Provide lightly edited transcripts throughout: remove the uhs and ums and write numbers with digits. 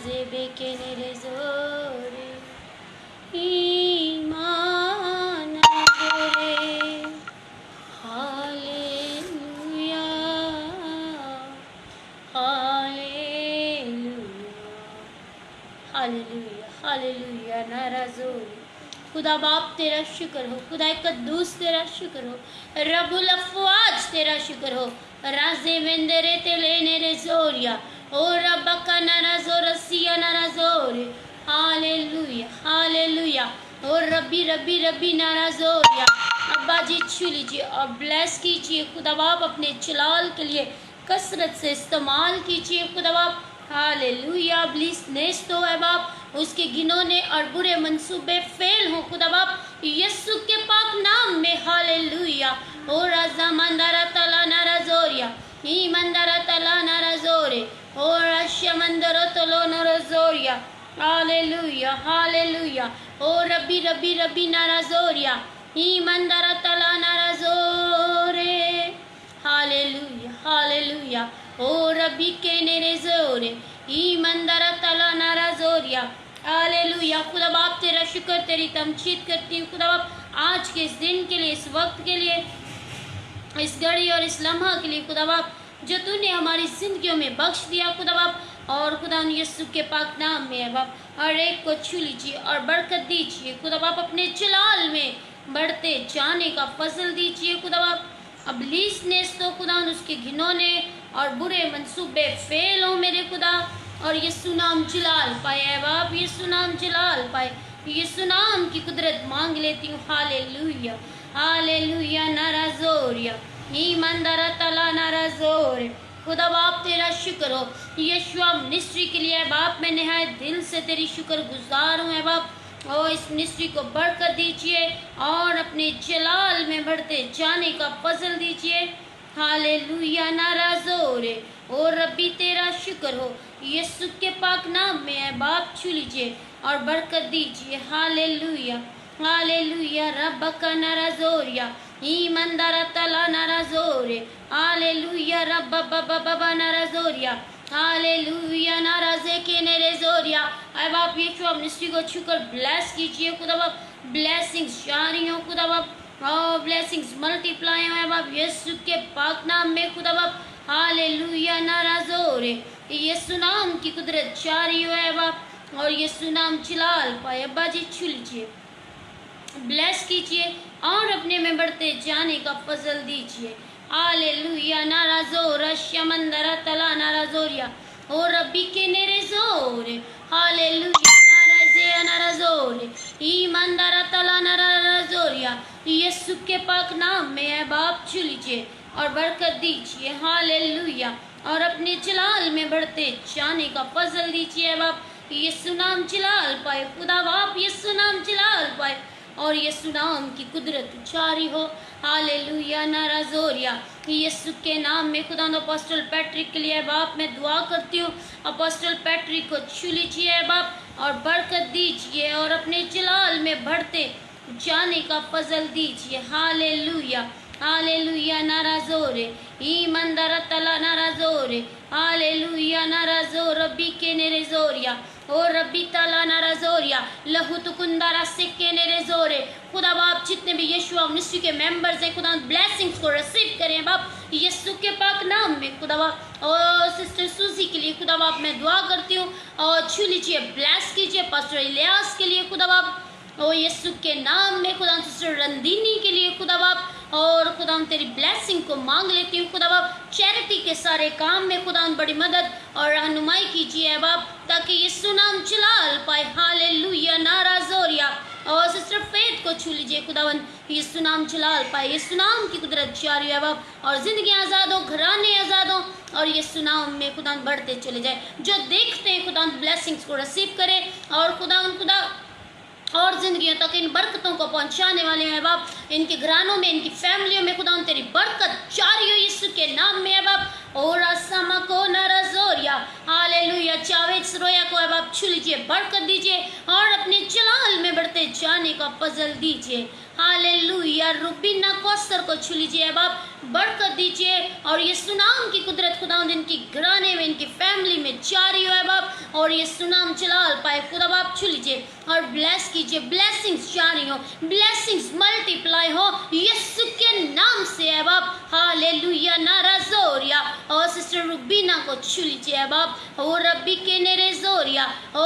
razebe kenere zore iman gore hallelujah hallelujah hallelujah hallelujah narazore खुदा बाप तेरा शुक्र हो, खुदा कद्दूस तेरा शुक्र हो, रब्बुल अफ़वाज तेरा शुक्र हो, राज़े वेंदरे तेलेने रेज़ोरिया ओ रब्बका नाराज़ो रसिया नाराज़ोरे हालेलुया हालेलुया ओ रब्बी रब्बी रब्बी नाराज़ोरिया अब्बा जी छू लीजिए और ब्लेस कीजिए खुदा बाप अपने जलाल के लिए कसरत से इस्तेमाल कीजिए खुदा बाप हालेलुया इब्लीस नेस्त हो है बाप उसके घिनौने और बुरे मंसूबे फेल हो खुदा बाप यीशु के पाक नाम में हालेलुया ओ राजा मंदारा तला नाराज़ोरिया ही मंदारा तला नाराज़ोरे ओ रश्य मंदरो तलो नाराज़ोरिया हालेलुया हालेलुया ओ रब्बी रब्बी रब्बी नाराज़ोरिया ही मंदारा तला नाराज़ोरे हालेलुया हालेलुया ओ रब्बी के नेरेज़ोरे ही मंदारा तला नाराज़ोरिया हालेलुया खुदा बाप तेरा शुक्र तेरी तमजीद करती हूँ खुदा बाप आज के इस दिन के लिए इस वक्त के लिए इस घड़ी और इस लम्हा के लिए खुदा बाप जो तूने हमारी जिंदगियों में बख्श दिया खुदा बाप और खुदा यीशु के पाक नाम में है बाप हर एक को छू लीजिए और बरकत दीजिए खुदा बाप अपने जलाल में बढ़ते जाने का फजल दीजिए खुदा बाप इब्लीस ने तो खुदा उसके घिनौने और बुरे मंसूबे फेल हो मेरे खुदा और यीशु नाम जलाल पाए है बाप यीशु नाम जलाल पाए यीशु नाम की कुदरत मांग लेती हूँ हालेलुया हालेलुया नाराज़ोरिया ईमानदारा तला नाराज़ोरे खुदा बाप तेरा शुक्र हो यीशुआ मिनिस्ट्री के लिए बाप मैं नहायत दिल से तेरी शुक्र गुजार हूँ बाप और इस मिनिस्ट्री को बरकत दीजिए और अपने जलाल में बढ़ते जाने का फजल दीजिए हालेलुया नाराज़ोरे ओ रब्बी तेरा शुक्र हो यीशु के पाक नाम में है बाप छू लीजिए और बरकत दीजिए हालेलुया हालेलुया रब्बका नाराज़ोरिया ईमानदारा तला नाराज़ोरे हालेलुया रब्बा बाबा बाबा नाराज़ोरिया हालेलुया नाराज़े के नेरेज़ोरिया अब आप यीशु मिनिस्ट्री को छूकर ब्लेस कीजिए खुदा बाप ब्लेसिंग्स जारी हो खुदा बाप ब्लेसिंग्स मल्टीप्लाई हो अब यीशु के पाक नाम में खुदा बाप हालेलुया नाराज़ोरे यीशु नाम की कुदरत जारी हो बाप और यीशु नाम जलाल पाए अब्बा जी छू लीजिए ब्लेस कीजिए और अपने में बढ़ते जाने का फजल दीजिए हालेलुया नाराज़ोरा शमंदरा तला नाराज़ोरिया ओ रब्बी के नेरेज़ोरे हालेलुया नाराज़े नाराज़ोरे ईमानदारा तला नाराज़ोरिया यीशु के पाक नाम में है बाप छू लीजिए और बरकत दीजिए हालेलुया और अपने जलाल में बढ़ते जाने का फजल दीजिए बाप यीशु नाम जलाल पाए खुदा बाप यीशु नाम जलाल पाए और यीशु नाम की कुदरत जारी हो हालेलुया नाराज़ोरिया यीशु के नाम में खुदा अपोस्टल पैट्रिक के लिए बाप मैं दुआ करती हूँ अपोस्टल पैट्रिक को छू लीजिए बाप और बरकत दीजिए और अपने जलाल में बढ़ते जाने का फजल दीजिए हालेलुया हालेलुया नाराज़ोरे ईमानदारा तला नाराज़ोरे हालेलुया नाराज़ो रब्बी के नेरेज़ोरिया ओ रब्बी तला नाराज़ोरिया लहू तुकुंदारा सिक्के नेरेज़ोरे खुदा बाप जितने भी यीशु मिनिस्ट्री के मेंबर्स हैं खुदा ब्लेसिंग्स को रिसीव करें बाप यीशु के पाक नाम में खुदा बाप और सिस्टर सूजी के लिए खुदा बाप मैं दुआ करती हूँ और छू लीजिए ब्लेस कीजिए पास्टर इलियास के लिए खुदा बाप ओ यीशु के नाम में खुदा सिस्टर रंदीनी के लिए खुदा बाप और खुदा तेरी ब्लेसिंग को मांग लेती हूँ खुदा बाप चैरिटी के सारे काम में खुदा बड़ी मदद और रहनुमाई कीजिए बाप ताकि यीशु नाम जलाल पाए हालेलुया नाराज़ोरिया और सिस्टर फेथ को छू लीजिए खुदावन यीशु नाम जलाल पाए यीशु नाम की कुदरत जारी है बाप और ज़िंदगी आज़ाद हो घराने आज़ाद हो और यीशु नाम में खुदा बढ़ते चले जाए जो देखते हैं खुदा ब्लेसिंग्स को रिसीव करे और खुदा और ज़िंदगियों तक इन बरकतों को पहुंचाने वाले हैं बाप इनके घरानों में इनकी फैमिलियों में खुदा तेरी बरकत जारी हो यीशु के नाम में है बाप और असमा को नाराज़ोरिया हालेलुया जावेद रोया को अब आप छू लीजिए, बरकत दीजिए और अपने जलाल में बढ़ते जाने का फजल दीजिए। हालेलुया। रुबीना कौसर को छू लीजिए, अब आप बरकत दीजिए और ये सुनाम की कुदरत खुदावंद इनकी घराने में, इनकी फैमिली में जारी हो बाप, और ये सुनाम जलाल पाए खुदा बाप। छू लीजिए और ब्लेस कीजिए, ब्लेसिंग्स जारी हो, ब्लेसिंग्स मल्टीप्लाई हो यीशु के नाम से है बाप। हालेलुया। नाराजोरिया। और सिस्टर रुबीना को छू लीजिए है बाप, ओ रब्बी के नेरेजोरिया, ओ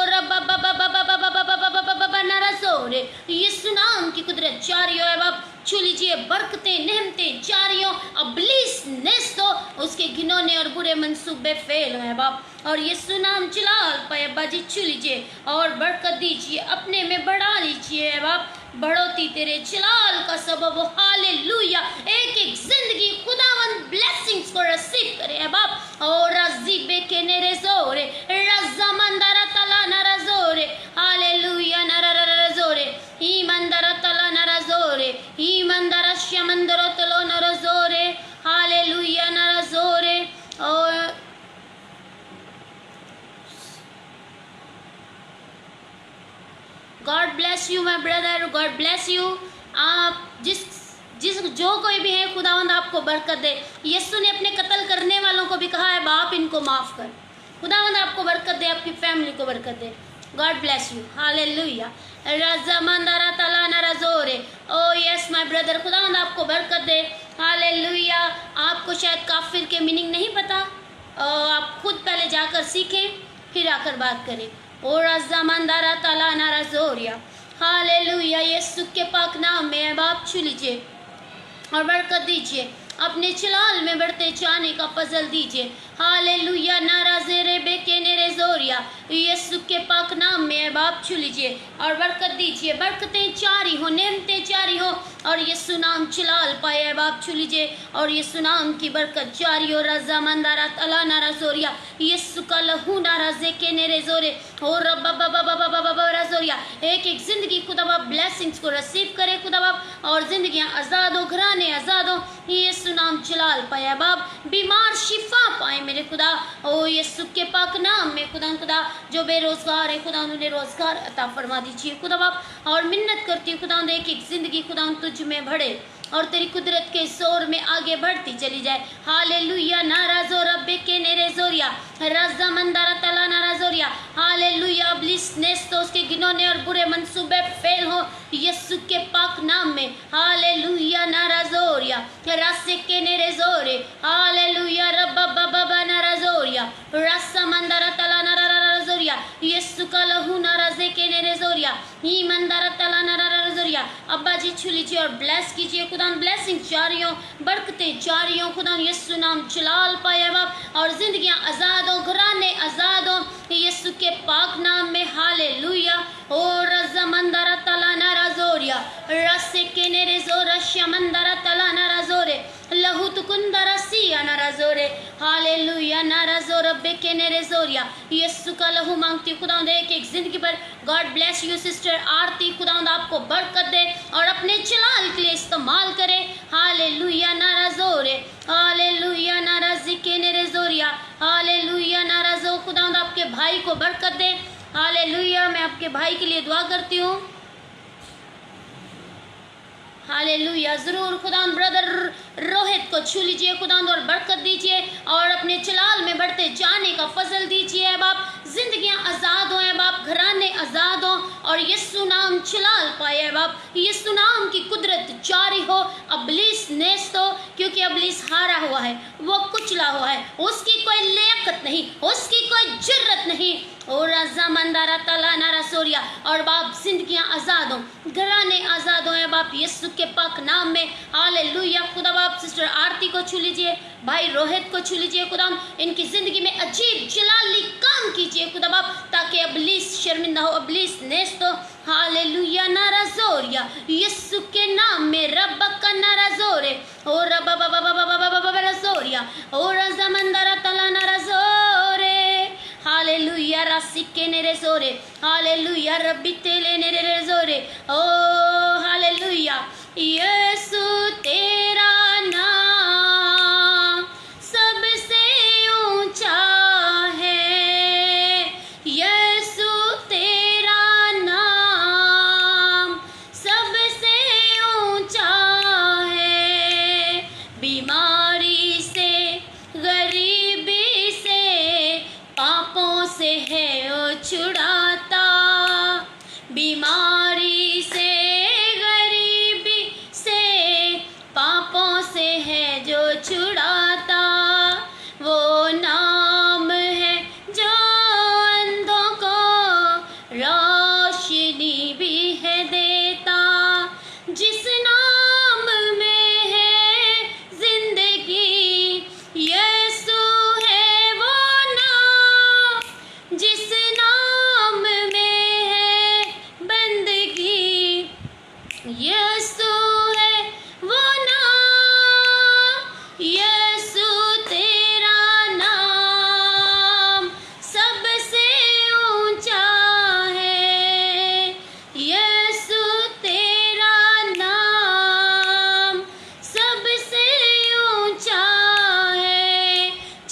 रब्बा बाबा बाबा बाबा बाबा बाबा नाराजोरे, यीशु नाम की कुदरत जारी हो है बाप। छू लीजिए, बरकतें नेमतें जारी हो, अबलीस नेस्तो उसके घिनौने और बुरे मंसूबे फेल है बाप, और यीशु नाम जलाल पाए बाजी। छू लीजिए और बरकत दीजिए, अपने में बढ़ा लीजिए है बाप, बढ़ोती तेरे जलाल का सबब हो। हालेलुया। एक एक जिंदगी खुदावंद ब्लेसिंग्स को रिसीव करे है बाप, और रज़ीबे के नेरेज़ोरे रज़मंदरा तला नरज़ोरे। हालेलुया। नरररज़ोरे ईमंदरा तला नरज़ोरे ईमंदरा श्यमंदरो तलो नरज़ोरे। हालेलुया। नरज़ोरे। और God bless you my brother, God bless you. आप जिस जो कोई भी है खुदावंद आपको बरकत दे। यीशु ने अपने कत्ल करने वालों को भी कहा है बाप इनको माफ कर। खुदावंद आपको बरकत दे, आपकी फैमिली को बरकत दे। God bless you. हालेलुया। रज़मंदरा तला नरज़ोरे। ओ यस माय ब्रदर, खुदावंद आपको बरकत दे। हालेलुया। आपको शायद काफिर के मीनिंग नहीं पता, आप खुद पहले जाकर सीखें फिर आकर बात करें। ओ रज़मंदरा तला नरज़ोरिया। हालेलुया। यीशु के पाक नाम में बाप छू लीजिए और बरकत दीजिए, अपने जलाल में बढ़ते जाने का फजल दीजिए। हालेलुया। नाराज़ेरे बेके नेरेज़ोरिया। यीशु के पाक नाम में बाप छू लीजिए और बरकत दीजिए, बरकतें जारी हो, नेमतें जारी हो, और यीशु नाम जलाल पाए बाप। छू लीजिए और यीशु नाम की बरकत जारी हो। रज़ा मंदारा तला नाराज़ोरिया। यीशु का लहू नाराज़े के नेरेज़ोरे हो रब्बा बाबा बाबा बाबा बाबा राज़ोरिया। एक एक जिंदगी खुदा बाप ब्लेसिंग्स को रिसीव करे खुदा बाप, और जिंदगियां आज़ाद हो, घराने आज़ाद हो। यीशु नाम जलाल पाया बाप, बीमार शिफा पाए मेरे खुदा। ओ यीशु के पाक नाम में खुदा जो बेरोजगार है खुदा उन्हें रोजगार अता फरमा दीजिए खुदा बाप। और मिन्नत करती हूँ खुदा एक एक जिंदगी खुदा तुझ में बढ़े और तेरी कुदरत के जोर में आगे बढ़ती चली जाए। हालेलुया। नाराज़ो रब्बे के नेरेज़ोरिया रज़ा मंदारा तला नाराज़ोरिया। हालेलुया। इब्लीस नेस्तो उसके घिनौने और बुरे मंसूबे फेल हो यीशु के पाक नाम में। हालेलुया। नाराज़ोरिया रस्से के नेरेज़ोरे। हालेलुया। रब्बा बाबा नाराज़ोरिया रस्सा मंदारा तला नाराज़ोरिया। यीशु का लहू नाराज़े के नेरेज़ोरिया ही मंदारा तला नाराज़ोरिया। अब्बा जी छू लीजिए और ब्लेस कीजिए खुदा, ब्लेसिंग जारी हो, बरकतें जारी हो खुदा। यीशु नाम जलाल पाए बाप, और जिंदगियां आज़ाद हो, घराने आज़ाद हो यीशु के पाक नाम में। हालेलुया। ओ रज़ा मंदारा तला नाराज़ोरिया रस्से के नेरेज़ोरा श्यमंदारा तला नाराज़ोरे लहू तुकुंदरा सिया नाराज़ोरे। हालेलुया। नाराज़ो रब्बे के नेरेज़ोरिया। यीशु का लहू मांगती हूँ खुदा एक एक जिंदगी पर। गॉड ब्लेस यू सिस्टर आरती, खुदा आपको बरकत दे और अपने जलाल के लिए इस्तेमाल करे। हालेलुया। नाराज़ोरे। हालेलुया। नाराज़ी के नेरेज़ोरिया। हालेलुया। नाराज़ो खुदा आपके भाई को बरकत दे। हालेलुया। मैं आपके भाई के लिए दुआ करती हूँ। हालेलुया। जरूर खुदा ब्रदर रोहित को छू लीजिए खुदा और बरकत दीजिए और अपने जलाल में बढ़ते जाने का फजल दीजिए बाप। जिंदगियां आज़ाद हो बाप, घराने आज़ाद हो और यीशु नाम जलाल पाए बाप। यीशु नाम की कुदरत जारी हो, अबलीस नेस्त हो, क्योंकि अबलीस हारा हुआ है, वो कुचला हुआ है, उसकी कोई लियाकत नहीं, उसकी कोई जुर्रत नहीं। और रज़ा मंदारा तला नाराज़ोरिया। और बाप जिंदगियां आज़ाद हो, घराने आज़ाद हो बाप यीशु के पाक नाम में। हालेलुया। खुदा बाप सिस्टर आरती को छू लीजिए, भाई रोहित को छू लीजिए खुदा, इनकी जिंदगी में अजीब जलाली काम कीजिए खुदा बाप, ताकि अबलीस शर्मिंदा हो, अबलीस नेस्त हो। हालेलुया। नाराज़ोरिया यीशु के नाम में रब्बा का नाराज़ोरे और रब्बा बाबा बाबा बाबा बाबा नाराज़ोरिया और रज़ा मंदारा तला नाराज़ोरे। हालेलुया। रासिके नेरेज़ोरे। हालेलुया। रब्बी तेले नेरेज़ोरे। ओ हालेलुया। यीशु तेरा नाम सबसे ऊंचा है,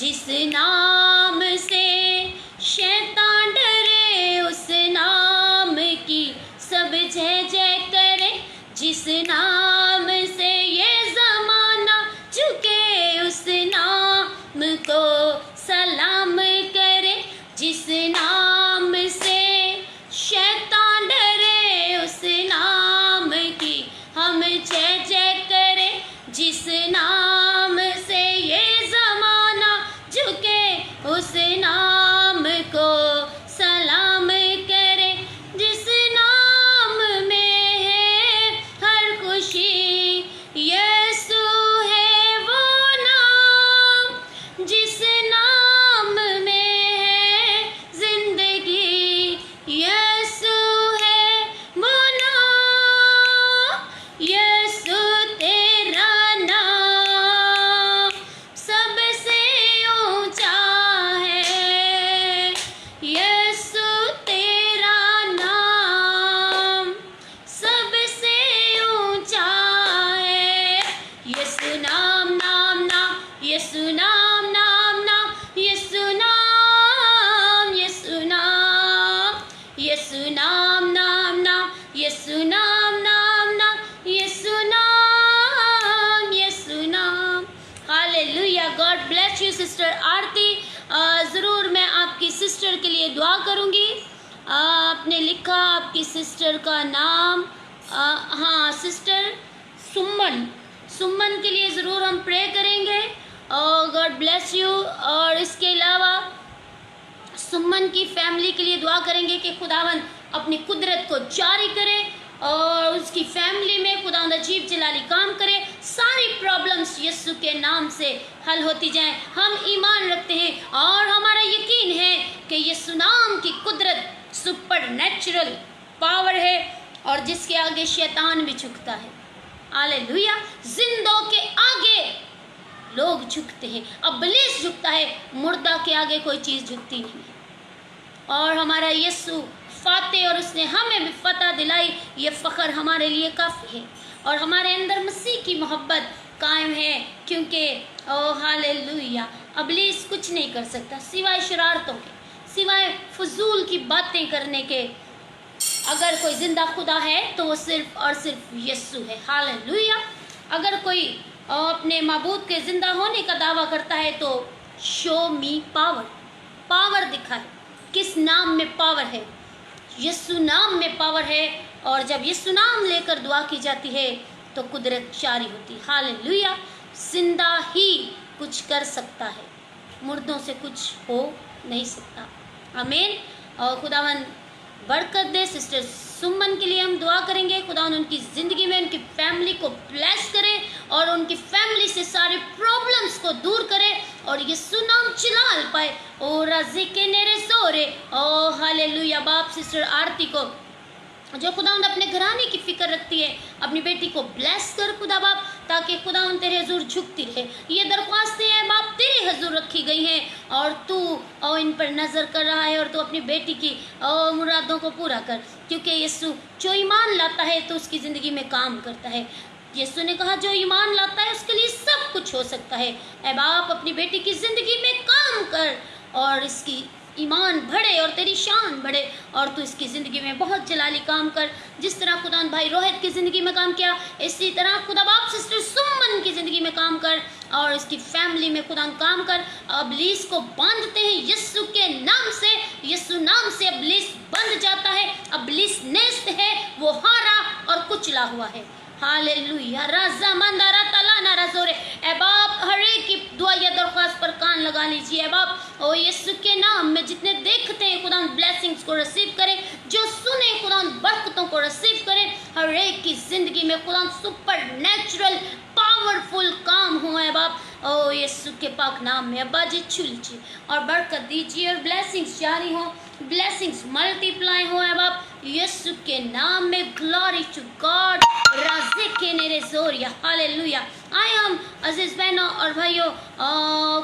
जिस नाम से शैतान डरे, उस नाम की सब जय जय करे। जिस नाम से ये ज़माना झुके, उस नाम को सलाम करे। जिस नाम से शैतान डरे, उस नाम की हम जय जय करें। जिस नाम से ये ज़माना झुके, उस नाम को सलाम करे। जिस नाम में है हर खुशी, यीशु है वो नाम। जिस नाम में है जिंदगी, यीशु है वो नाम। यीशु तेरा नाम सबसे ऊंचा है। यीशु तेरा नाम सबसे ऊंचा है। यीशु नाम नाम नाम, यीशु नाम नाम नाम, यीशु नाम, यीशु नाम, यीशु नाम नाम नाम, यीशु नाम नाम नाम, यीशु नाम, यीशु नाम। Hallelujah. God bless you sister Aarti. ज़रूर मैं आपकी सिस्टर के लिए दुआ करूँगी। आपने लिखा आपकी सिस्टर का नाम, हाँ सिस्टर सुमन, सुमन के लिए ज़रूर हम प्रे करेंगे। और गॉड ब्लेस यू। और इसके अलावा सुमन की फैमिली के लिए दुआ करेंगे कि खुदावन अपनी कुदरत को जारी करे और उसकी फैमिली में खुदावंद अजीब जलाली काम करे। सारी प्रॉब्लम्स यीशु के नाम से हल होती जाएं। हम ईमान रखते हैं और हमारा यकीन है कि यीशु नाम की कुदरत सुपर नेचुरल पावर है और जिसके आगे शैतान भी झुकता है। हालेलुया। जिंदों के आगे लोग झुकते हैं, इब्लीस झुकता है, मुर्दा के आगे कोई चीज़ झुकती नहीं है। और हमारा यीशु फाते और उसने हमें भी फतह दिलाई, ये फ़ख्र हमारे लिए काफ़ी है। और हमारे अंदर मसीह की मोहब्बत कायम है, क्योंकि ओ हालेलुया, इब्लीस कुछ नहीं कर सकता सिवाय शरारतों के, सिवाय फजूल की बातें करने के। अगर कोई जिंदा खुदा है तो वो सिर्फ और सिर्फ यीशु है। हालेलुया। अगर कोई अपने माबूद के जिंदा होने का दावा करता है तो शो मी पावर, पावर दिखाए। किस नाम में पावर है? यीशु नाम में पावर है। और जब यीशु नाम लेकर दुआ की जाती है तो कुदरत जारी होती है। हालेलुया। जिंदा ही कुछ कर सकता है, मुर्दों से कुछ हो नहीं सकता। आमीन। और खुदावन बरकत दे। सिस्टर सुमन के लिए हम दुआ करेंगे। खुदावन उनकी ज़िंदगी में उनकी फैमिली को ब्लेस करे और उनकी फैमिली से सारे प्रॉब्लम्स को दूर करे और यीशु नाम चिल्ला पाए। ओ राज़ी के नेरे सोरे। ओ हालेलुया। बाप सिस्टर आरती को जो खुदावंद अपने घराने की फिक्र रखती है, अपनी बेटी को ब्लेस कर खुदा बाप, ताकि खुदावंद तेरे हजूर झुकती रहे। ये दरख्वास्तें हैं बाप तेरे हजूर रखी गई हैं और तू इन पर नज़र कर रहा है और तू अपनी बेटी की मुरादों को पूरा कर, क्योंकि यीशु जो ईमान लाता है तो उसकी ज़िंदगी में काम करता है। यीशु ने कहा जो ईमान लाता है उसके लिए सब कुछ हो सकता है। ऐ बाप अपनी बेटी की ज़िंदगी में काम कर और इसकी ईमान बढ़े और तेरी शान बढ़े और तू इसकी ज़िंदगी में बहुत जलाली काम कर। जिस तरह खुदा भाई रोहित की ज़िंदगी में काम किया, इसी तरह खुदा बाप सिस्टर सुमन की ज़िंदगी में काम कर और इसकी फैमिली में खुदा काम कर। इब्लीस को बांधते हैं यीशु के नाम से, यीशु नाम से इब्लीस बंध जाता है। इब्लीस नेस्त है, वो हारा और कुचला हुआ है। हालेलुया। राजा मंदारा तला नारा जोरे। ए बाप हर एक की दुआ या दरख्वास्त पर कान लगा लीजिए। ए बाप ओ यीशु के नाम में जितने देखते हैं खुदा ब्लेसिंग्स को रिसीव करें, जो सुने खुदा बरकतों को रिसीव करें। हर एक की ज़िंदगी में खुदा सुपर नेचुरल पावरफुल काम हो। है बाप ओ यीशु के पाक नाम में अब्बा जी छू लीजिए और बरकत दीजिए और ब्लेसिंग्स जारी हो, ब्लेसिंग्स मल्टीप्लाई हो। है बाप यीशु के नाम में। Glory to God. राज़े के नेरे जोरिया। हालेलुया। आए हम अजीज़ बहनों और भाइयों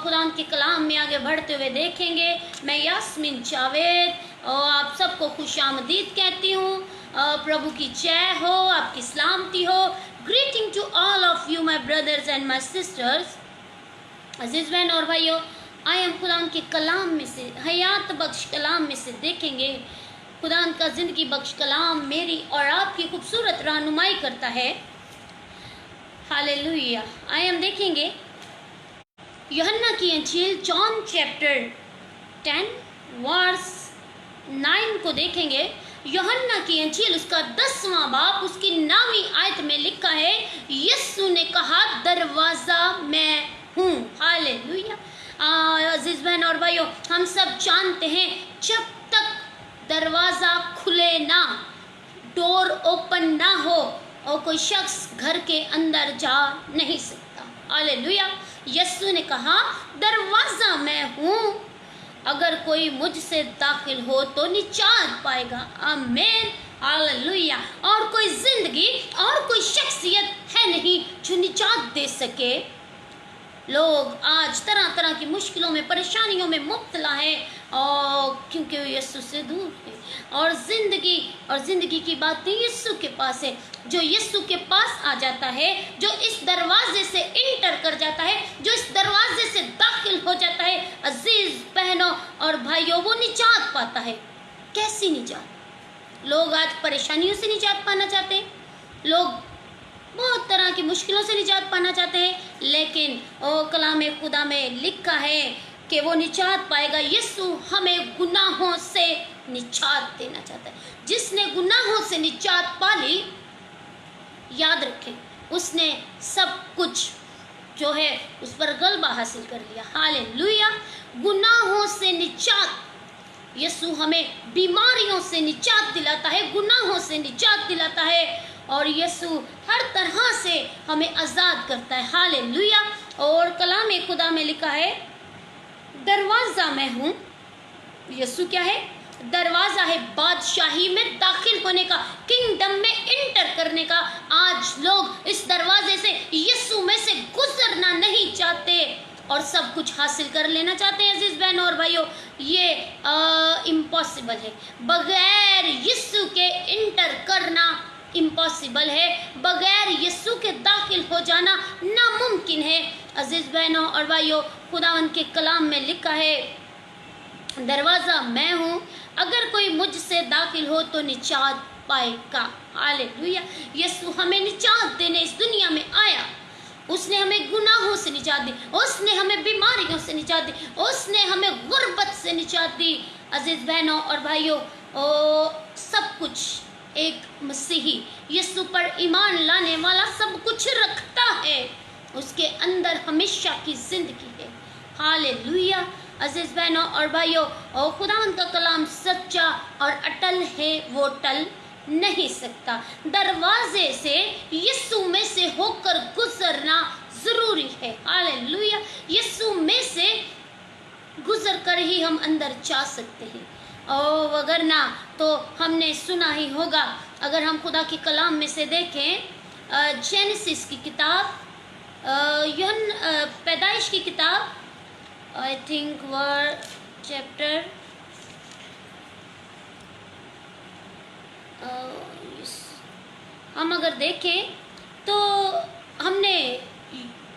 खुदा के कलाम में आगे बढ़ते हुए देखेंगे। मैं यास्मीन जावेद और आप सबको खुशामदीद कहती हूँ। प्रभु की जय हो, आपकी सलामती हो। Greeting to all of you my brothers and my sisters. अजीज़ बहन और भाइयों आए हम खुदा के कलाम में से, हयात बख्श कलाम में से देखेंगे। खुदा का ज़िंदगी बख्श कलाम मेरी और आपकी खूबसूरत रहनुमाई करता है। हालेलुया। आए हम देखेंगे यूहन्ना की इंजील जॉन चैप्टर 10 वर्स 9 को देखेंगे। यूहन्ना की इंजील उसका 10वां बाब उसकी 9वीं आयत में लिखा है, यीशु ने कहा दरवाज़ा मैं हूँ। हालेलुया। अजीज बहन और भाइयों, हम सब जानते हैं जब तक दरवाज़ा खुले ना, डोर ओपन ना हो, और कोई शख्स घर के अंदर जा नहीं सकता। हालेलुया। यीशु ने कहा दरवाज़ा मैं हूँ, अगर कोई मुझसे दाखिल हो तो निजात पाएगा। आमीन। हालेलुया। और कोई जिंदगी और कोई शख्सियत है नहीं जो निजात दे सके। लोग आज तरह तरह की मुश्किलों में, परेशानियों में मुब्तला है, और क्योंकि वो यीशु से दूर है, और ज़िंदगी की बातें यीशु के पास है। जो यीशु के पास आ जाता है, जो इस दरवाजे से इंटर कर जाता है, जो इस दरवाजे से दाखिल हो जाता है, अजीज बहनों और भाइयों, वो निजात पाता है। कैसी निजात? लोग आज परेशानियों से निजात पाना चाहते हैं, लोग बहुत तरह की मुश्किलों से निजात पाना चाहते हैं, लेकिन कलाम खुदा में लिखा है कि वो निजात पाएगा। यीशु हमें गुनाहों से निजात देना चाहता है। जिसने गुनाहों से निजात पा ली, याद रखें, उसने सब कुछ जो है उस पर गलबा हासिल कर लिया। हालेलुया। गुनाहों से निजात, यीशु हमें बीमारियों से निजात दिलाता है, गुनाहों से निजात दिलाता है, और यीशु हर तरह से हमें आज़ाद करता है। हालेलुया। और कलाम खुदा में लिखा है दरवाज़ा मैं हूँ। यीशु क्या है? दरवाज़ा है, बादशाही में दाखिल होने का, किंगडम में इंटर करने का। आज लोग इस दरवाजे से, यीशु में से गुजरना नहीं चाहते और सब कुछ हासिल कर लेना चाहते हैं। अजीज बहनों और भाइयों, ये इम्पॉसिबल है। बगैर यीशु के इंटर करना इम्पॉसिबल है, बगैर यीशु के दाखिल हो जाना नामुमकिन है। अजीज बहनों और भाइयों, खुदावंद के कलाम में लिखा है दरवाज़ा मैं हूँ, अगर कोई मुझसे दाखिल हो तो निजात पाएगा। हालेलुया। यीशु हमें निजात देने इस दुनिया में आया। उसने हमें गुनाहों से निजात दी, उसने हमें बीमारियों से निजात दी, उसने हमें गुर्बत से निजात दी। अजीज बहनों और भाइयों, सब कुछ एक मसीही यीशु पर ईमान लाने वाला सब कुछ रखता है, उसके अंदर हमेशा की जिंदगी है। हालेलुया। अजीज बहनों और भाइयों, और खुदावंद का कलाम सच्चा और अटल है, वो टल नहीं सकता। दरवाजे से यीशु में से होकर गुजरना जरूरी है। हालेलुया। यीशु में से गुजर कर ही हम अंदर जा सकते हैं, और अगर ना तो हमने सुना ही होगा। अगर हम खुदा के कलाम में से देखें, जेनेसिस की किताब, पैदाइश की किताब, आई थिंक वर्ड चैप्टर हम अगर देखें तो हमने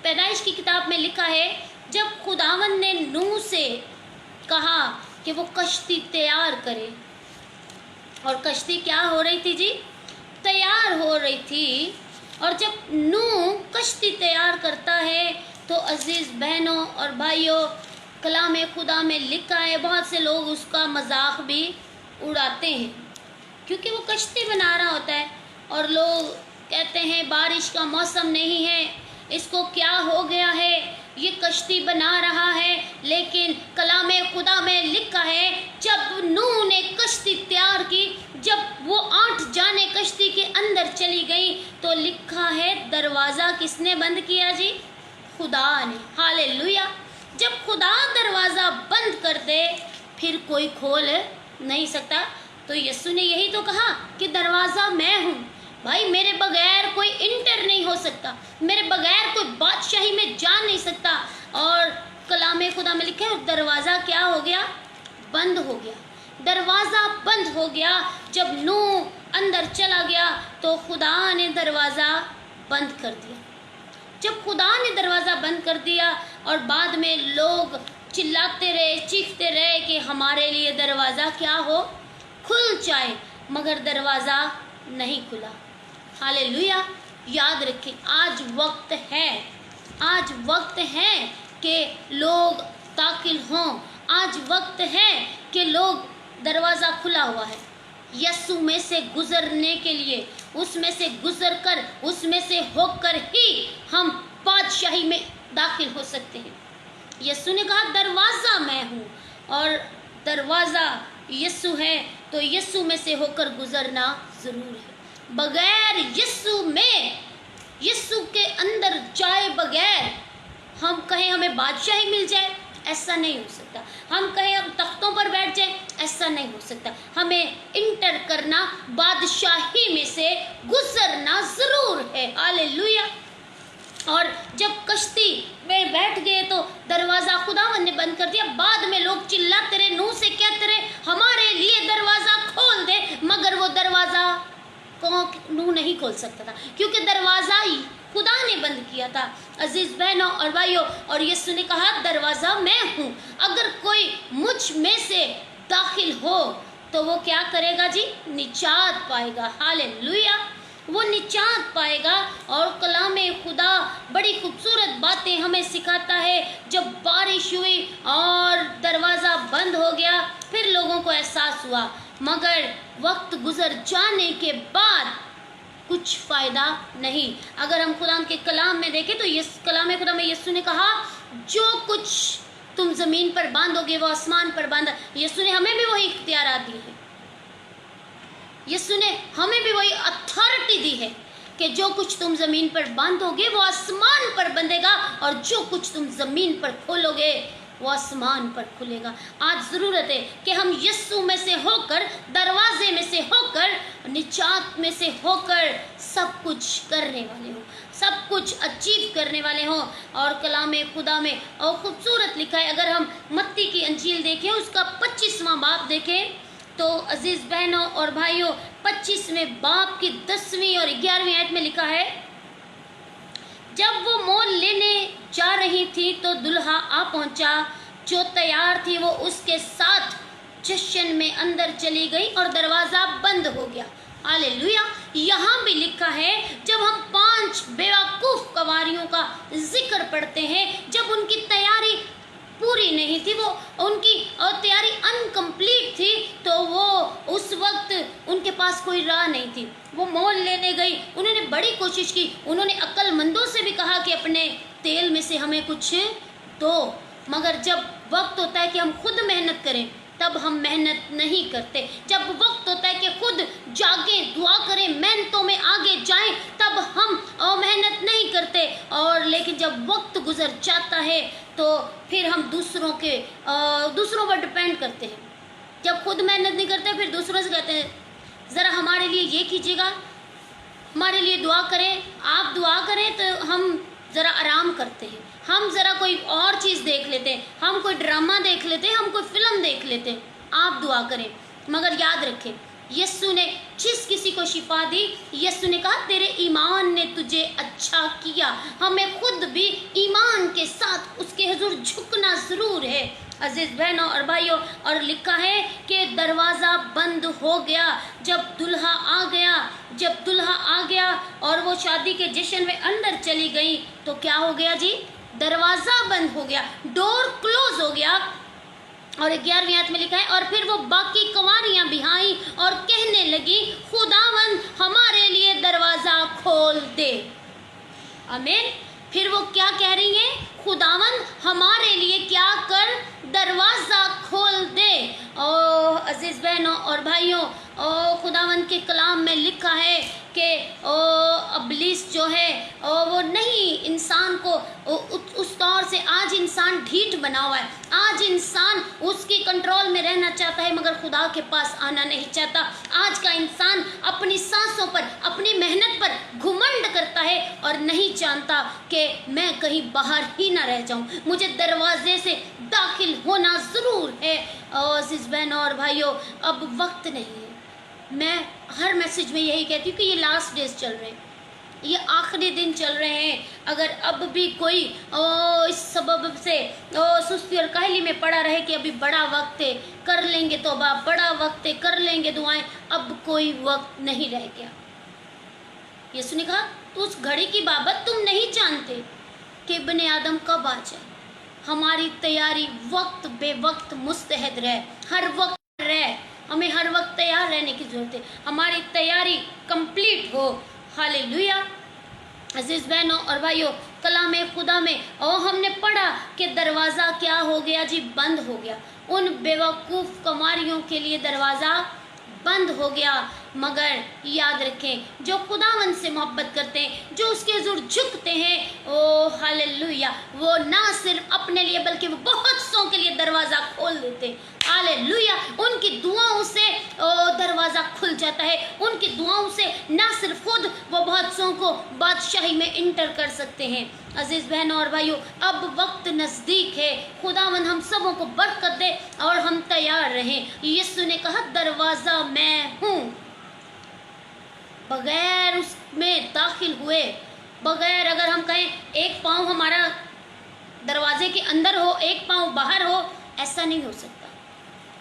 पैदाइश की किताब में लिखा है, जब खुदावन ने नूह से कहा कि वो कश्ती तैयार करे, और कश्ती क्या हो रही थी जी? तैयार हो रही थी। और जब नूह कश्ती तैयार करता है तो अजीज़ बहनों और भाइयों, कलाम खुदा में लिखा है, बहुत से लोग उसका मजाक भी उड़ाते हैं, क्योंकि वो कश्ती बना रहा होता है और लोग कहते हैं बारिश का मौसम नहीं है, इसको क्या हो गया है, ये कश्ती बना रहा है। लेकिन कलाम खुदा में लिखा है, जब नूह ने कश्ती तैयार की, जब वो 8 जाने कश्ती के अंदर चली गई, तो लिखा है दरवाज़ा किसने बंद किया जी? खुदा ने। हालेलुया। जब खुदा दरवाज़ा बंद कर दे फिर कोई खोल नहीं सकता। तो यीशु ने यही तो कहा कि दरवाज़ा मैं हूँ। भाई, मेरे बगैर कोई इंटर नहीं हो सकता, मेरे बगैर कोई बादशाही में जा नहीं सकता। और कलाम खुदा में लिखा है दरवाज़ा क्या हो गया? बंद हो गया। दरवाज़ा बंद हो गया। जब नूह अंदर चला गया तो खुदा ने दरवाज़ा बंद कर दिया। जब खुदा ने दरवाज़ा बंद कर दिया और बाद में लोग चिल्लाते रहे, चीखते रहे कि हमारे लिए दरवाज़ा क्या हो, खुल जाए, मगर दरवाज़ा नहीं खुला। हालेलुया। याद रखें, आज वक्त है कि लोग दाखिल हों। आज वक्त है कि लोग, दरवाज़ा खुला हुआ है यीशु में से गुजरने के लिए, उसमें से गुजर कर, उसमें से होकर ही हम बादशाही में दाखिल हो सकते हैं। यीशु ने कहा दरवाज़ा मैं हूँ, और दरवाज़ा यीशु है, तो यीशु में से होकर गुजरना ज़रूर है। बगैर यीशु के अंदर जाए बगैर हम कहें हमें बादशाही मिल जाए, ऐसा नहीं हो सकता। हम कहें हम तख्तों पर बैठ जाए, ऐसा नहीं हो सकता। हमें इंटर करना, बादशाही में से गुजरना ज़रूर है। हालेलुया। और जब कश्ती में बैठ गए तो दरवाज़ा खुदावन ने बंद कर दिया। बाद में लोग चिल्लाते रहे, नूह से कहते रहे हमारे लिए दरवाज़ा खोल दे, मगर वो दरवाज़ा नूह नहीं खोल सकता था, क्योंकि दरवाज़ा खुदा ने बंद किया था। अजीज बहनों और भाइयों, और यीशु ने कहा दरवाज़ा मैं हूँ, अगर कोई मुझ में से दाखिल हो तो वो क्या करेगा जी, निजात पाएगा। हालेलुया, वो निजात पाएगा। और कलाम खुदा बड़ी खूबसूरत बातें हमें सिखाता है। जब बारिश हुई और दरवाज़ा बंद हो गया, फिर लोगों को एहसास हुआ, मगर वक्त गुजर जाने के बाद कुछ फ़ायदा नहीं। अगर हम खुदा के कलाम में देखें तो ये कलाम खुदा में यीशु ने कहा जो कुछ तुम ज़मीन पर बांधोगे वो आसमान पर बांधा। यीशु ने हमें भी वही इख्तियारात दी है, यीशु ने हमें भी वही अथॉरिटी दी है कि जो कुछ तुम ज़मीन पर बांधोगे वो आसमान पर बंधेगा, और जो कुछ तुम ज़मीन पर खोलोगे वो आसमान पर खुलेगा। आज ज़रूरत है कि हम यीशु में से होकर, दरवाजे में से होकर, निजात में से होकर सब कुछ करने वाले हों, सब कुछ अचीव करने वाले हों। और कलाम खुदा में और खूबसूरत लिखा है, अगर हम मत्ती की अंजील देखें, उसका 25वां बाब देखें तो अजीज़ बहनों और भाइयों, 25वें बाब की 10वीं और 11वीं आयत में लिखा है, जब वो मोल लेने जा रही थी तो दुल्हा आ पहुंचा, जो तैयार थी वो उसके साथ जश्न में अंदर चली गई और दरवाज़ा बंद हो गया। हालेलुया। यहाँ भी लिखा है, जब हम 5 बेवकूफ़ कंवारियों का जिक्र पढ़ते हैं, जब उनकी तैयारी पूरी नहीं थी, वो उनकी तैयारी अनकम्प्लीट थी, तो वो उस वक्त उनके पास कोई राह नहीं थी। वो मोल लेने गई, उन्होंने बड़ी कोशिश की, उन्होंने अक्लमंदों से भी कहा कि अपने तेल में से हमें कुछ दो, मगर जब वक्त होता है कि हम खुद मेहनत करें तब हम मेहनत नहीं करते। जब वक्त होता है कि खुद जागें, दुआ करें, मेहनतों में आगे जाएं, तब हम मेहनत नहीं करते। और लेकिन जब वक्त गुजर जाता है तो फिर हम दूसरों पर डिपेंड करते हैं। जब खुद मेहनत नहीं करते फिर दूसरों से कहते हैं ज़रा हमारे लिए ये कीजिएगा, हमारे लिए दुआ करें। आप दुआ करें तो हम ज़रा आराम करते हैं, हम ज़रा कोई और चीज़ देख लेते हैं, हम कोई ड्रामा देख लेते हैं, हम कोई फिल्म देख लेते हैं। आप दुआ करें, मगर याद रखें यीशु ने जिस किसी को शिफा दी, यीशु ने कहा तेरे ईमान ने तुझे अच्छा किया। हमें खुद भी ईमान के साथ उसके हुजूर झुकना ज़रूर है अजीज़ बहनों और भाइयों। और लिखा है कि दरवाज़ा बंद हो गया जब दुल्हा आ गया और वो शादी के जश्न में अंदर चली गई, तो क्या हो गया जी, दरवाज़ा बंद हो गया, डोर क्लोज हो गया। और 11वीं आयत में लिखा है, और फिर वो बाकी कंवारियां भी आई और कहने लगी खुदावन हमारे लिए दरवाज़ा खोल दे। आमीन। फिर वो क्या कह रही हैं, खुदावन हमारे लिए क्या कर, दरवाज़ा खोल दे। ओ अजीज़ बहनों और भाइयों, खुदावन के कलाम में लिखा है कि इब्लीस जो है वो नहीं इंसान को उस दौर से, आज इंसान ढीठ बना हुआ है, आज इंसान उसकी कंट्रोल में रहना चाहता है मगर खुदा के पास आना नहीं चाहता। आज का इंसान अपनी सांसों पर, अपनी मेहनत पर घुमंड करता है और नहीं जानता कि मैं कहीं बाहर ही ना रह जाऊं, मुझे दरवाजे से दाखिल होना ज़रूर है। अज़ीज़ बहनों और भाइयों, अब वक्त नहीं है। मैं हर मैसेज में यही कहती हूँ कि ये लास्ट डेज चल रहे हैं, یہ آخری دن چل رہے ہیں. اگر اب بھی کوئی اس سبب سے سستی اور کاہلی میں پڑا رہے کہ ابھی بڑا وقت ہے، کر لیں گے توبہ، بڑا وقت ہے، کر لیں گے دعائیں، اب کوئی وقت نہیں رہ گیا. یسوع نے کہا تو اس گھڑی کی بابت تم نہیں جانتے کہ ابن آدم کب آ جائے. ہماری تیاری وقت بے وقت مستعد رہے، ہر وقت رہے. ہمیں ہر وقت تیار رہنے کی ضرورت ہے. ہماری تیاری کمپلیٹ ہو. ہاللیلویا. عزیز بہنوں اور بھائیوں، کلام خدا میں ہم نے پڑھا کہ دروازہ کیا ہو گیا جی؟ بند ہو گیا. ان بیوقوف کماریوں کے لیے دروازہ بند ہو گیا. مگر یاد رکھیں، جو خداوند سے محبت کرتے ہیں، جو اس کے حضور جھکتے ہیں، ہاللیلویا، وہ نہ صرف اپنے لیے بلکہ وہ بہت سوں کے لیے دروازہ کھول دیتے ہیں. ہاللیلویا. ان کی دعاؤں سے دروازہ کھل جاتا ہے. ان کی دعاؤں سے نہ صرف خود وہ بہت سوں کو بادشاہی میں انٹر کر سکتے ہیں. عزیز بہنوں اور بھائیوں، اب وقت نزدیک ہے. خداوند ہم سبوں کو برکت دے اور ہم تیار رہیں. یسوع نے کہا دروازہ میں ہوں. بغیر اس میں داخل ہوئے، بغیر اگر ہم کہیں ایک پاؤں ہمارا دروازے کے اندر ہو، ایک پاؤں باہر ہو، ایسا نہیں ہو سکتا.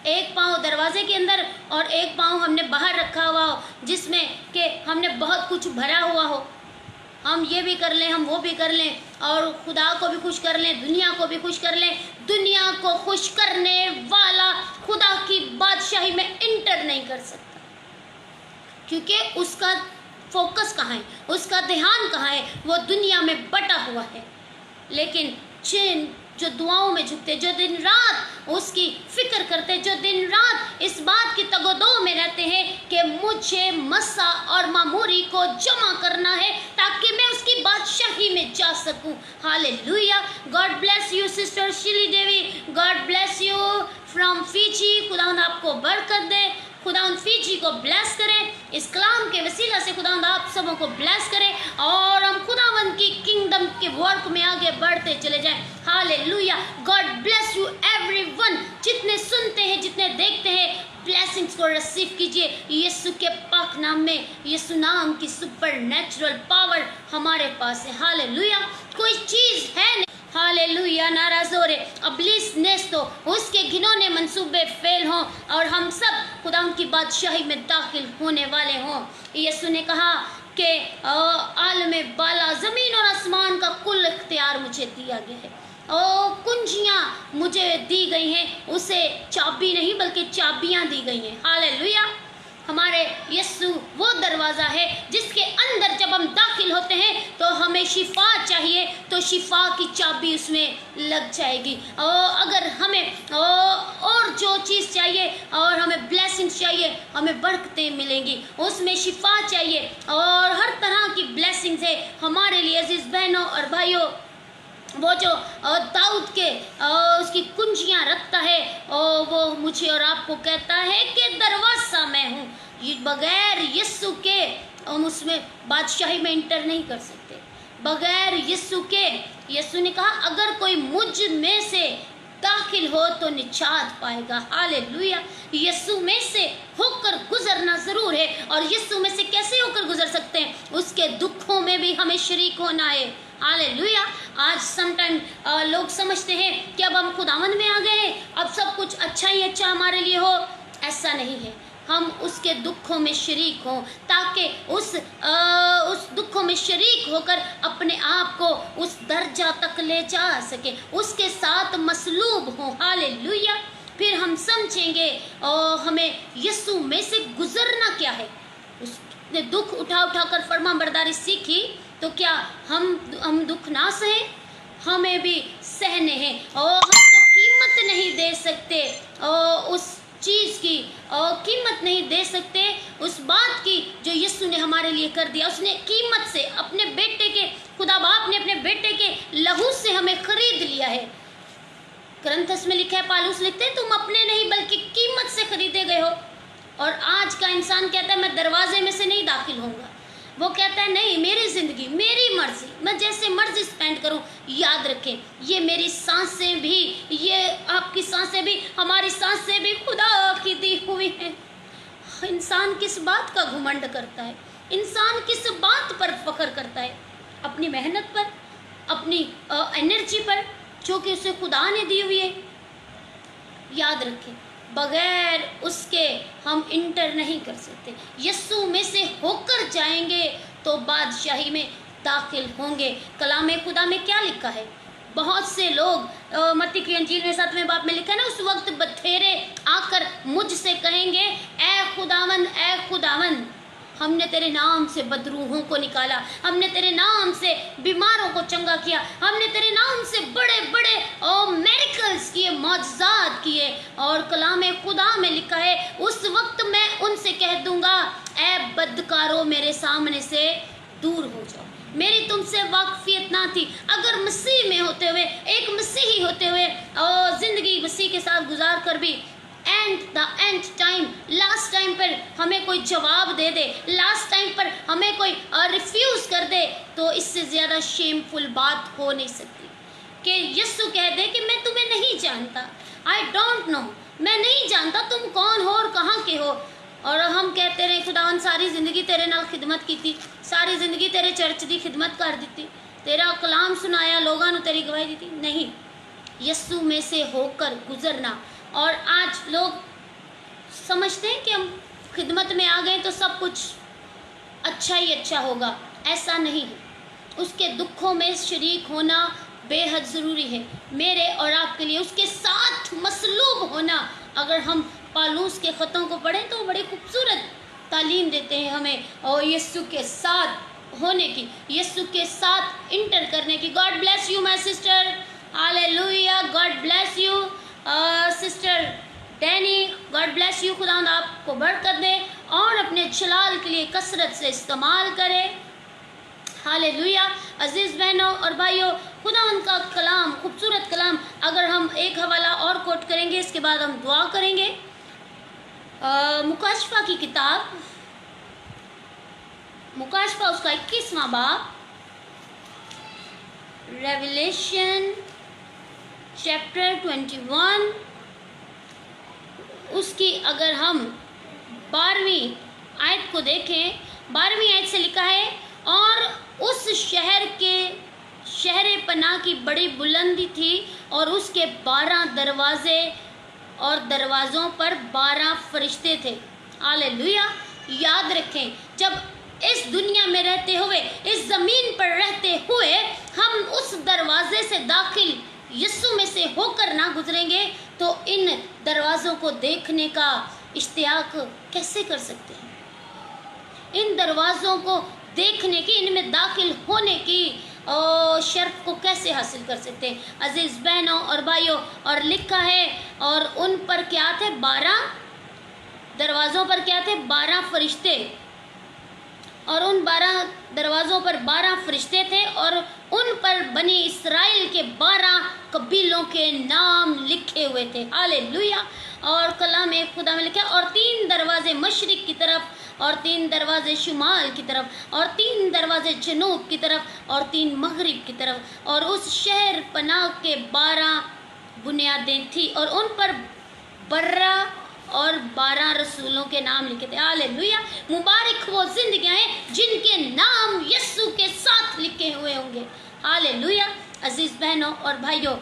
ایک پاؤں دروازے کے اندر اور ایک پاؤں ہم نے باہر رکھا ہوا ہو، جس میں کہ ہم نے بہت کچھ بھرا ہوا ہو. ہم یہ بھی کر لیں، ہم وہ بھی کر لیں، اور خدا کو بھی خوش کر لیں، دنیا کو بھی خوش کر لیں. دنیا کو خوش کرنے والا خدا کی بادشاہی میں انٹر نہیں کر سکتا، کیونکہ اس کا فوکس کہاں ہے، اس کا دھیان کہاں ہے؟ وہ دنیا میں بٹا ہوا ہے. لیکن جو دعاؤں میں جھکتے، جو دن رات اس کی فکر کرتے، جو دن رات اس بات کی تگ و دو میں رہتے ہیں کہ مجھے مسا اور معموری کو جمع کرنا ہے تاکہ میں اس کی بادشاہی میں جا سکوں. Hallelujah. God bless you sister Shelly Devi. God bless you from Fiji. خداوند آپ کو برکت دے. خداوند فیجی کو بلیس کرے. اس کلام کے وسیلہ سے خداوند آپ سبوں کو بلیس کرے اور ہم خداوند کی کنگڈم کے ورک میں آگے بڑھتے چلے جائیں. Hallelujah. God bless you everyone. جتنے سنتے ہیں، جتنے دیکھتے ہیں، بلیسنگز کو ریسیو کیجئے یسوع کے پاک نام میں. یسوع نام کی سپر نیچرل پاور ہمارے پاس ہے. ہاللیلویا. کوئی چیز ہے نہیں. ہاللیلویا. ناراض ہو رہے ابلیس نیستو، اس کے گھنونے منصوبے فیل ہوں اور ہم سب خدا ان کی بادشاہی میں داخل ہونے والے ہوں. یسوع نے کہا کہ عالم بالا، زمین اور آسمان کا کل اختیار مجھے دیا گیا ہے. کنجیاں مجھے دی گئی ہیں. اسے چابی نہیں بلکہ چابیاں دی گئی ہیں. ہاللیلویا. ہمارے یسوع وہ دروازہ ہے جس کے اندر جب ہم داخل ہوتے ہیں تو ہمیں شفا چاہیے تو شفا کی چابی اس میں لگ جائے گی. اگر ہمیں اور جو چیز چاہیے اور ہمیں بلیسنگز چاہیے، ہمیں برکتیں ملیں گی. اس میں شفا چاہیے اور ہر طرح کی بلیسنگز ہے ہمارے لیے. عزیز بہنوں اور بھائیوں، وہ جو داؤد کے اس کی کنجیاں رکھتا ہے، وہ مجھے اور آپ کو کہتا ہے کہ دروازہ میں ہوں. یہ بغیر یسوع کے ہم اس میں بادشاہی میں انٹر نہیں کر سکتے. بغیر یسوع کے، یسوع نے کہا اگر کوئی مجھ میں سے داخل ہو تو نجات پائے گا. ہاللیلویا. یسوع میں سے ہو کر گزرنا ضرور ہے. اور یسوع میں سے کیسے ہو کر گزر سکتے ہیں؟ اس کے دکھوں میں بھی ہمیں شریک ہونا ہے. ہاللیلویا. آج سم ٹائم لوگ سمجھتے ہیں کہ اب ہم خداوند میں آ گئے ہیں، اب سب کچھ اچھا ہی اچھا ہمارے لیے ہو. ایسا نہیں ہے. ہم اس کے دکھوں میں شریک ہوں تاکہ اس دکھوں میں شریک ہو کر اپنے آپ کو اس درجہ تک لے جا سکے، اس کے ساتھ مصلوب ہوں. ہاللیلویا. پھر ہم سمجھیں گے ہمیں یسوع میں سے گزرنا کیا ہے. اس نے دکھ اٹھا اٹھا کر فرما برداری سیکھی، تو کیا ہم دکھ نہ سہیں؟ ہمیں بھی سہنے ہیں. اور ہم تو قیمت نہیں دے سکتے اس چیز کی، قیمت نہیں دے سکتے اس بات کی جو یسوع نے ہمارے لیے کر دیا. اس نے قیمت سے اپنے بیٹے کے، خدا باپ نے اپنے بیٹے کے لہو سے ہمیں خرید لیا ہے. کرنتھس میں لکھا ہے، پالوس لکھتے ہیں تم اپنے نہیں بلکہ قیمت سے خریدے گئے ہو. اور آج کا انسان کہتا ہے میں دروازے میں سے نہیں داخل ہوں گا. وہ کہتا ہے نہیں، میری زندگی، میری مرضی، میں جیسے مرضی سپینڈ کروں. یاد رکھیں یہ میری سانسیں بھی، یہ آپ کی سانسیں بھی، ہماری سانسیں بھی خدا کی دی ہوئی ہیں. انسان کس بات کا گھمنڈ کرتا ہے؟ इंसान किस बात पर फख्र करता है? अपनी मेहनत पर, अपनी एनर्जी पर, जो कि उसे खुदा ने दी हुई है। याद रखें, बगैर उसके हम इंटर नहीं कर सकते। यीशु में से होकर जाएंगे तो बादशाही में दाखिल होंगे। कलाम खुदा में क्या लिखा है? बहुत से लोग मत्ती की अंजील में 7वें बाब में लिखा है ना, उस वक्त बथेरे आकर मुझसे कहेंगे, ऐ खुदावन, हमने तेरे नाम से बदरूहों को निकाला, हमने तेरे नाम से बीमारों को चंगा किया, हमने तेरे नाम से बड़े बड़े मिरेकल्स किए, मौजज़ात किए। और कलाम खुदा में लिखा है, उस वक्त मैं उनसे कह दूंगा, ऐ बदकारों, मेरे सामने से दूर हो जाओ। मेरी तुमसे वाकफियत ना थी। अगर मसीह में होते हुए, एक मसीही होते हुए और ज़िंदगी मसीह के साथ गुजार कर भी एंड टाइम, लास्ट टाइम पर हमें कोई जवाब दे दे, लास्ट टाइम पर हमें कोई रिफ्यूज़ कर दे, तो इससे ज़्यादा शेमफुल बात हो नहीं सकती कि यीशु कह दे कि मैं तुम्हें नहीं जानता, आई डोंट नो, मैं नहीं जानता तुम कौन हो और कहाँ के हो। और हम कहते रहे, खुदावन सारी ज़िंदगी तेरे नाल खिदमत की थी, सारी ज़िंदगी तेरे चर्च की खिदमत कर दी, तेरा कलाम सुनाया, लोगों ने तेरी गवाही दी थी। नहीं, यीशु में से होकर गुजरना। और आज लोग समझते हैं कि हम खिदमत में आ गए तो सब कुछ अच्छा ही अच्छा होगा। ऐसा नहीं है। उसके दुखों में शरीक होना बेहद ज़रूरी है मेरे और आपके लिए। उसके साथ मसलूब होना, अगर हम पालूस के ख़तों को पढ़ें तो बड़ी खूबसूरत तालीम देते हैं हमें, और यीशु के साथ होने की, यीशु के साथ इंटर करने की। God bless you my sister, hallelujah, God bless you sister Danny, God bless you. खुदा आपको बरकत दे और अपने जलाल के लिए कसरत से इस्तेमाल करे। हालेलुया। अजीज़ बहनों और भाइयों, खुदा उनका कलाम, खूबसूरत कलाम, अगर हम एक हवाला और कोट करेंगे, इसके बाद हम दुआ करेंगे। मुकाशफा की किताब, मुकाशफा उसका 21वां बाब, रेवलेशन चैप्टर 21, उसकी अगर हम 12वीं आयत को देखें, 12वीं आयत से लिखा है, और उस शहर के शहर पनाह की बड़ी बुलंदी थी और उसके 12 दरवाजे और दरवाज़ों पर 12 फरिश्ते थे। हालेलुया। याद रखें, जब इस दुनिया में रहते हुए, इस ज़मीन पर रहते हुए हम उस दरवाजे से दाखिल यीशु में से होकर ना गुजरेंगे तो इन दरवाज़ों को देखने का इश्तियाक कैसे कर सकते हैं? इन दरवाज़ों को देखने की, इनमें दाखिल होने की शर्फ को कैसे हासिल कर सकते हैं? अजीज़ बहनों और भाइयों, और लिखा है, और उन पर क्या थे? 12 दरवाज़ों पर क्या थे? 12 फरिश्ते, और उन 12 दरवाज़ों पर 12 फरिश्ते थे, और उन पर बनी इस्राएल के 12 कबीलों के नाम लिखे हुए थे। हालेलुया। और कलाम खुदा में लिखा, और 3 दरवाजे मशरिक की तरफ, और 3 दरवाजे शुमाल की तरफ, और 3 दरवाजे जनूब की तरफ, और 3 मगरिब की तरफ, और उस शहर पनाह के 12 बुनियादें थी, और उन पर बर्रा और 12 रसूलों के नाम लिखे थे। हालेलुया। मुबारक वो जिंदगियां हैं जिनके नाम यीशु के साथ लिखे हुए होंगे। हालेलुया। अजीज़ बहनों और भाइयों,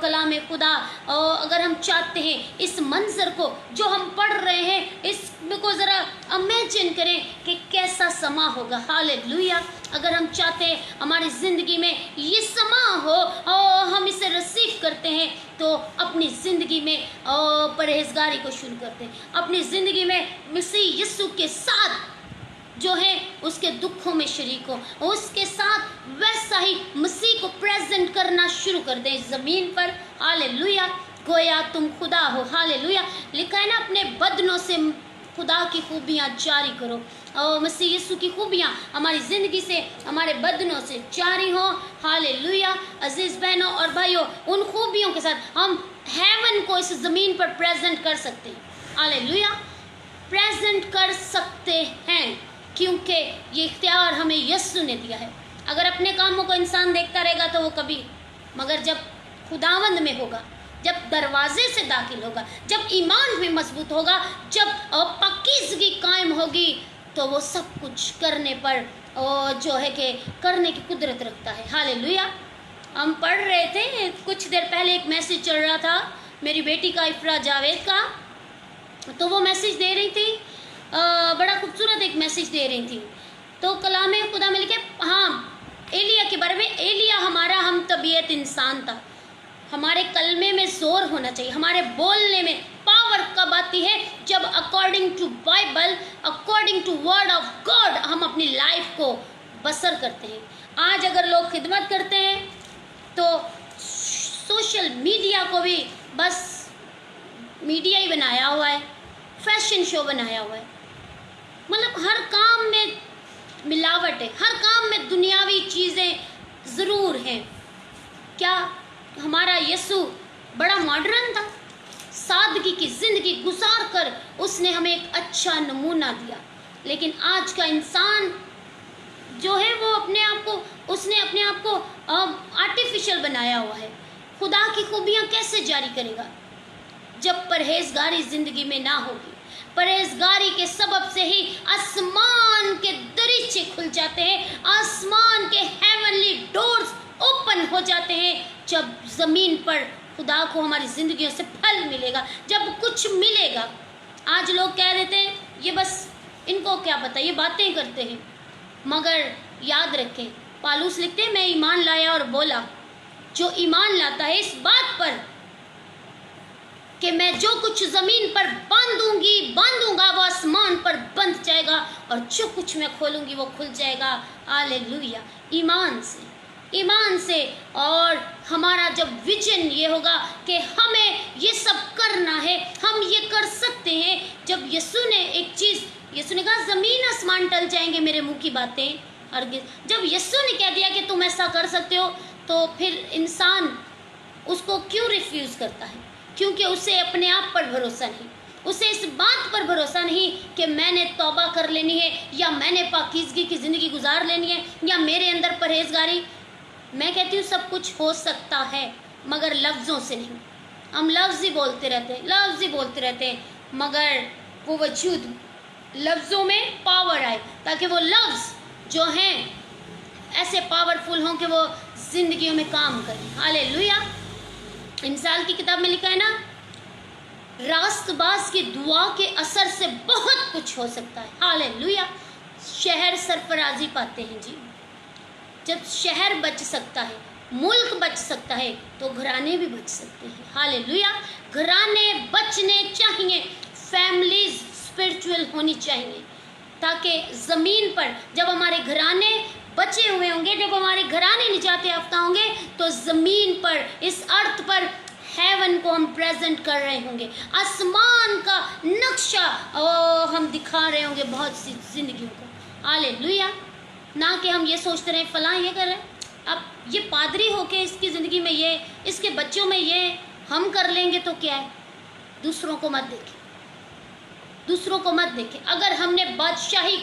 कलाम खुदा, अगर हम चाहते हैं इस मंजर को जो हम पढ़ रहे हैं, इसको ज़रा इमेजिन करें कि कैसा समा होगा। हालेलुया। अगर हम चाहते हैं हमारी ज़िंदगी में ये समा हो और हम इसे रिसीव करते हैं, तो अपनी ज़िंदगी में परहेजगारी को शुरू करते हैं, अपनी ज़िंदगी में मसीह यीशु के साथ जो है उसके दुखों में शरीक हो, उसके साथ वैसा ही मसीह को प्रेजेंट करना शुरू कर दे इस ज़मीन पर। हालेलुया। गोया तुम खुदा हो। हालेलुया। लिखा है ना, अपने बदनों से खुदा की खूबियाँ जारी करो, और मसीह यीशु की खूबियाँ हमारी ज़िंदगी से, हमारे बदनों से जारी हो। हालेलुया। अजीज़ बहनों और भाइयों, उन खूबियों के साथ हम हेवन को इस ज़मीन पर प्रेजेंट कर सकते हैं। हालेलुया। प्रेजेंट कर सकते हैं, क्योंकि ये इख्तियार हमें यीशु ने दिया है। अगर अपने कामों को इंसान देखता रहेगा तो वो कभी, मगर जब खुदावंद में होगा, जब दरवाजे से दाखिल होगा, जब ईमान में मजबूत होगा, जब पाकीज़गी कायम होगी, تو وہ سب کچھ کرنے پر جو ہے کہ کرنے کی قدرت رکھتا ہے. ہاللیلویا. ہم پڑھ رہے تھے کچھ دیر پہلے، ایک میسیج چل رہا تھا میری بیٹی کا، افرا جاوید کا، تو وہ میسیج دے رہی تھی، بڑا خوبصورت ایک میسیج دے رہی تھی. تو کلام خدا میں لکھے، ہاں ایلیا کے بارے میں، ایلیا ہمارا ہم طبیعت انسان تھا. ہمارے کلمے میں زور ہونا چاہیے، ہمارے بولنے میں پاور کب آتی ہے؟ جب according to Bible, according to word of God ہم اپنی لائف کو بسر کرتے ہیں. آج اگر لوگ خدمت کرتے ہیں تو سوشل میڈیا کو بھی بس میڈیا ہی بنایا ہوا ہے، فیشن شو بنایا ہوا ہے. مطلب ہر کام میں ملاوٹ ہے، ہر کام میں دنیاوی چیزیں ضرور ہیں. کیا ہمارا یسوع بڑا ماڈرن تھا؟ سادگی کی زندگی گزار کر اس نے ہمیں ایک اچھا نمونہ دیا. لیکن آج کا انسان جو ہے وہ اس نے اپنے آپ کو آرٹیفیشل بنایا ہوا ہے. خدا کی خوبیاں کیسے جاری کرے گا جب پرہیزگاری زندگی میں نہ ہوگی؟ پرہیزگاری کے سبب سے ہی آسمان کے دریچے کھل جاتے ہیں، آسمان کے ہیونلی ڈورز اوپن ہو جاتے ہیں. جب زمین پر خدا کو ہماری زندگیوں سے پھل ملے گا، جب کچھ ملے گا. آج لوگ کہہ دیتے ہیں یہ بس ان کو کیا پتہ، یہ باتیں کرتے ہیں. مگر یاد رکھیں، پالوس لکھتے ہیں میں ایمان لایا اور بولا. جو ایمان لاتا ہے اس بات پر کہ میں جو کچھ زمین پر باندھوں گا وہ آسمان پر بندھ جائے گا، اور جو کچھ میں کھولوں گی وہ کھل جائے گا. ہاللیلویا. ایمان سے. اور ہمارا جب ویژن یہ ہوگا کہ ہمیں یہ سب کرنا ہے، ہم یہ کر سکتے ہیں. جب یسوع نے کہا زمین آسمان ٹل جائیں گے میرے منہ کی باتیں ہرگز. جب یسوع نے کہہ دیا کہ تم ایسا کر سکتے ہو، تو پھر انسان اس کو کیوں ریفیوز کرتا ہے؟ کیونکہ اسے اپنے آپ پر بھروسہ نہیں، اسے اس بات پر بھروسہ نہیں کہ میں نے توبہ کر لینی ہے، یا میں نے پاکیزگی کی زندگی گزار لینی ہے، یا میرے اندر پرہیزگاری. میں کہتی ہوں سب کچھ ہو سکتا ہے، مگر لفظوں سے نہیں. ہم لفظ ہی بولتے رہتے ہیں، مگر وہ وجود لفظوں میں پاور آئے، تاکہ وہ لفظ جو ہیں ایسے پاورفل ہوں کہ وہ زندگیوں میں کام کریں. ہاللیلویا. امثال کی کتاب میں لکھا ہے نا، راست باز کی دعا کے اثر سے بہت کچھ ہو سکتا ہے. ہاللیلویا. شہر سرفرازی پاتے ہیں جی. جب شہر بچ سکتا ہے، ملک بچ سکتا ہے، تو گھرانے بھی بچ سکتے ہیں. ہاللیلویا. گھرانے بچنے چاہیے، فیملیز اسپرچول ہونی چاہیے، تاکہ زمین پر جب ہمارے گھرانے بچے ہوئے ہوں گے، جب ہمارے گھرانے نجات یافتہ ہوں گے، تو زمین پر، اس ارتھ پر ہیون کو ہم پریزنٹ کر رہے ہوں گے، آسمان کا نقشہ ہم دکھا رہے ہوں گے بہت سی زندگیوں کو. ہاللیلویا. نہ کہ ہم یہ سوچتے رہے فلاں یہ کر رہے ہیں، اب یہ پادری ہو کے اس کی زندگی میں یہ، اس کے بچوں میں یہ، ہم کر لیں گے تو کیا ہے. دوسروں کو مت دیکھیں. اگر ہم نے بادشاہی